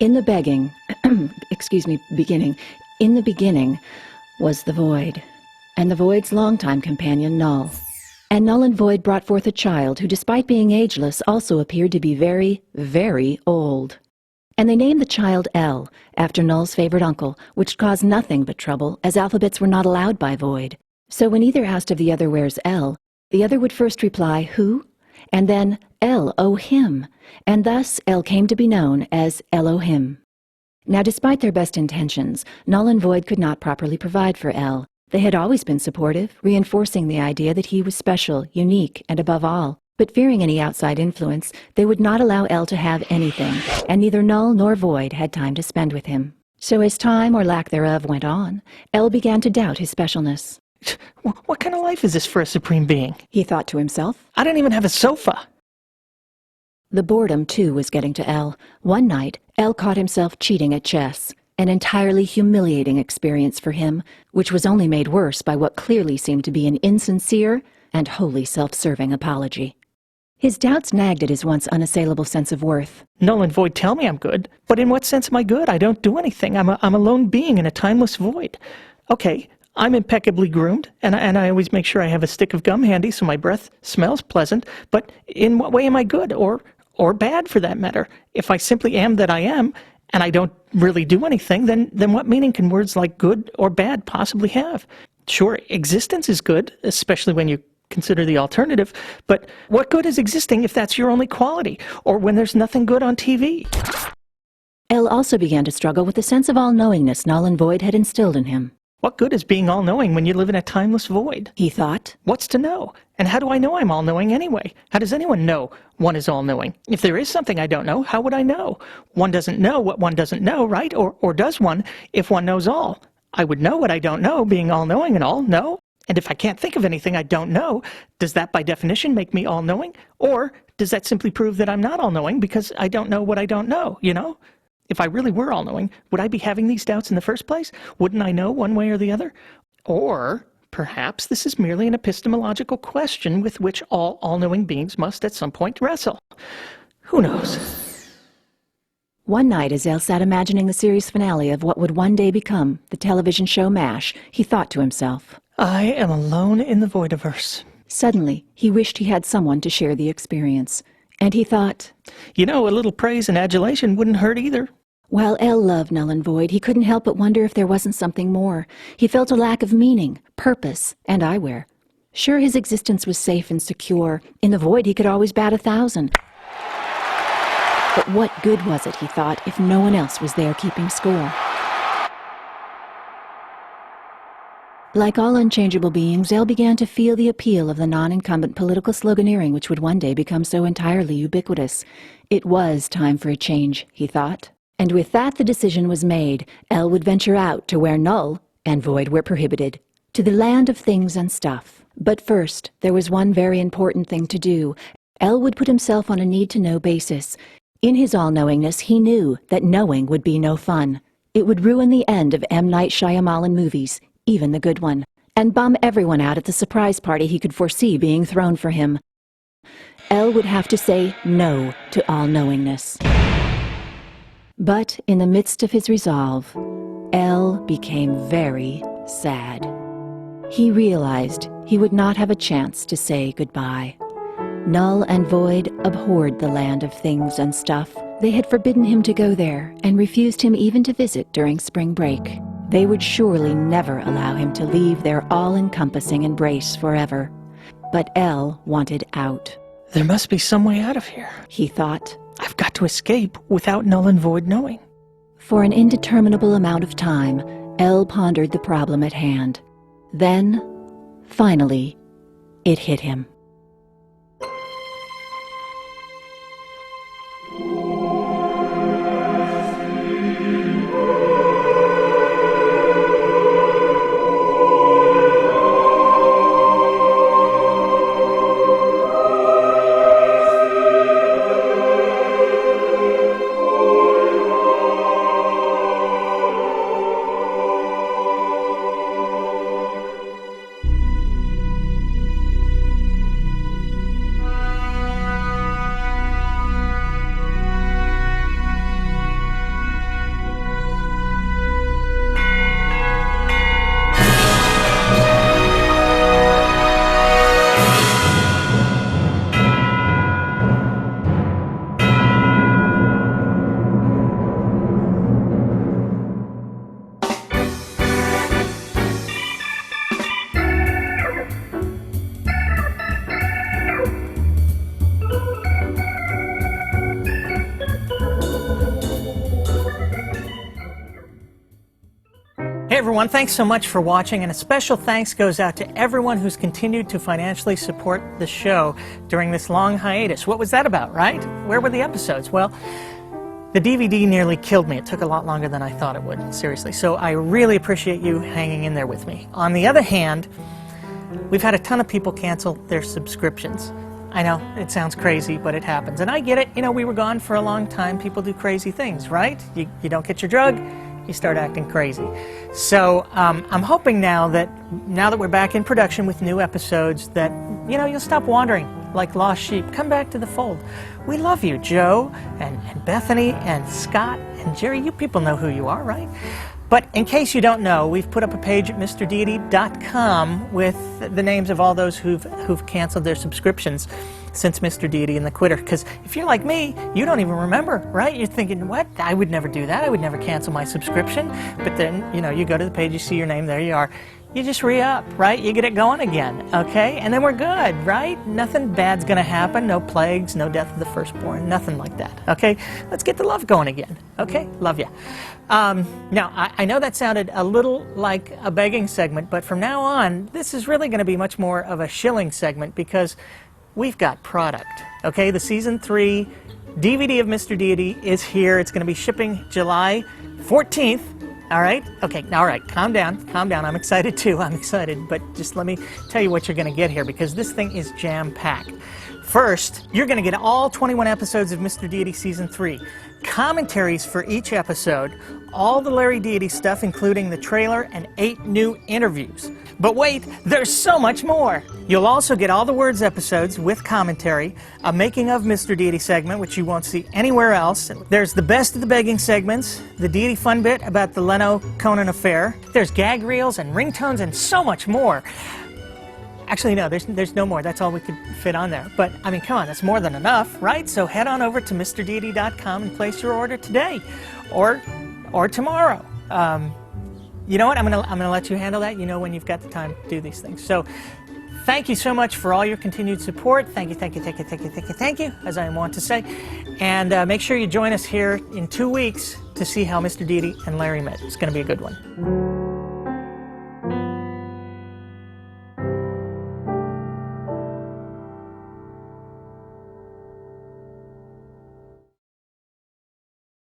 In the beginning, in the beginning was the Void, and the Void's longtime companion, Null. And Null and Void brought forth a child who, despite being ageless, also appeared to be very, very old. And they named the child L, after Null's favorite uncle, which caused nothing but trouble, as alphabets were not allowed by Void. So when either asked of the other where's L, the other would first reply, who? And then, El, oh him, and thus El came to be known as Elohim. Now, despite their best intentions, Null and Void could not properly provide for El. They had always been supportive, reinforcing the idea that he was special, unique, and above all. But fearing any outside influence, they would not allow El to have anything, and neither Null nor Void had time to spend with him. So as time, or lack thereof, went on, El began to doubt his specialness. What kind of life is this for a supreme being? He thought to himself. I don't even have a sofa. The boredom, too, was getting to El. One night, El caught himself cheating at chess, an entirely humiliating experience for him, which was only made worse by what clearly seemed to be an insincere and wholly self-serving apology. His doubts nagged at his once unassailable sense of worth. Null and Void tell me I'm good, but in what sense am I good? I don't do anything. I'm a lone being in a timeless void. Okay, I'm impeccably groomed, and I always make sure I have a stick of gum handy so my breath smells pleasant, but in what way am I good, or bad for that matter? If I simply am that I am, and I don't really do anything, then what meaning can words like good or bad possibly have? Sure, existence is good, especially when you consider the alternative, but what good is existing if that's your only quality, or when there's nothing good on TV? El also began to struggle with the sense of all-knowingness Null and Void had instilled in him. What good is being all-knowing when you live in a timeless void? He thought. What's to know? And how do I know I'm all-knowing anyway? How does anyone know one is all-knowing? If there is something I don't know, how would I know? One doesn't know what one doesn't know, right? Or does one if one knows all? I would know what I don't know, being all-knowing and all, no? And if I can't think of anything I don't know, does that by definition make me all-knowing? Or does that simply prove that I'm not all-knowing because I don't know what I don't know, you know? If I really were all-knowing, would I be having these doubts in the first place? Wouldn't I know one way or the other? Or perhaps this is merely an epistemological question with which all all-knowing beings must at some point wrestle. Who knows? One night, as El sat imagining the series finale of what would one day become the television show MASH, he thought to himself, I am alone in the voidiverse. Suddenly, he wished he had someone to share the experience. And he thought, you know, a little praise and adulation wouldn't hurt either. While El loved Null and Void, he couldn't help but wonder if there wasn't something more. He felt a lack of meaning, purpose, and eyewear. Sure, his existence was safe and secure. In the Void, he could always bat 1,000. But what good was it, he thought, if no one else was there keeping score? Like all unchangeable beings, El began to feel the appeal of the non-incumbent political sloganeering which would one day become so entirely ubiquitous. It was time for a change, he thought. And with that the decision was made. El would venture out to where Null and Void were prohibited, to the land of things and stuff. But first, there was one very important thing to do. El would put himself on a need-to-know basis. In his all-knowingness, he knew that knowing would be no fun. It would ruin the end of M. Night Shyamalan movies, even the good one, and bum everyone out at the surprise party he could foresee being thrown for him. El would have to say no to all-knowingness. But in the midst of his resolve, El became very sad. He realized he would not have a chance to say goodbye. Null and Void abhorred the land of things and stuff. They had forbidden him to go there and refused him even to visit during spring break. They would surely never allow him to leave their all-encompassing embrace forever. But El wanted out. There must be some way out of here, he thought. I've got to escape without Null and Void knowing. For an indeterminable amount of time, El pondered the problem at hand. Then, finally, it hit him. everyone, thanks so much for watching, and a special thanks goes out to everyone who's continued to financially support the show during this long hiatus. What was that about, right? Where were the episodes? Well, the DVD nearly killed me. It took a lot longer than I thought it would, seriously. So I really appreciate you hanging in there with me. On the other hand, we've had a ton of people cancel their subscriptions. I know, it sounds crazy, but it happens. And I get it. You know, we were gone for a long time. People do crazy things, right? You don't get your drug, you start acting crazy. So I'm hoping now that we're back in production with new episodes that, you know, you'll stop wandering like lost sheep. Come back to the fold. We love you, Joe and Bethany and Scott and Jerry. You people know who you are, right? But in case you don't know, we've put up a page at MrDeity.com with the names of all those who've canceled their subscriptions since Mr. Deity and the Quitter. Because if you're like me, you don't even remember, right? You're thinking, what? I would never do that. I would never cancel my subscription. But then, you know, you go to the page, you see your name, there you are. You just re-up, right? You get it going again, okay? And then we're good, right? Nothing bad's going to happen. No plagues, no death of the firstborn, nothing like that, okay? Let's get the love going again, okay? Love you. Now, I know that sounded a little like a begging segment, but from now on, this is really going to be much more of a shilling segment because we've got product, okay? The Season 3 DVD of Mr. Deity is here. It's going to be shipping July 14th. All right? Okay, all right, calm down, calm down. I'm excited too, I'm excited. But just let me tell you what you're going to get here because this thing is jam-packed. First, you're going to get all 21 episodes of Mr. Deity Season 3. Commentaries for each episode, all the Larry Deity stuff, including the trailer and 8 new interviews. But wait, there's so much more! You'll also get all the Words episodes with commentary, a Making of Mr. Deity segment, which you won't see anywhere else. There's the Best of the Begging segments, the Deity Fun Bit about the Leno-Conan affair. There's gag reels and ringtones and so much more. Actually, no, there's no more. That's all we could fit on there. But, I mean, come on, that's more than enough, right? So head on over to MrDeity.com and place your order today or tomorrow. You know what? I'm gonna let you handle that. You know when you've got the time to do these things. So thank you so much for all your continued support. Thank you, thank you, thank you, thank you, thank you, thank you, as I want to say. And make sure you join us here in 2 weeks to see how Mr. Deity and Larry met. It's going to be a good one.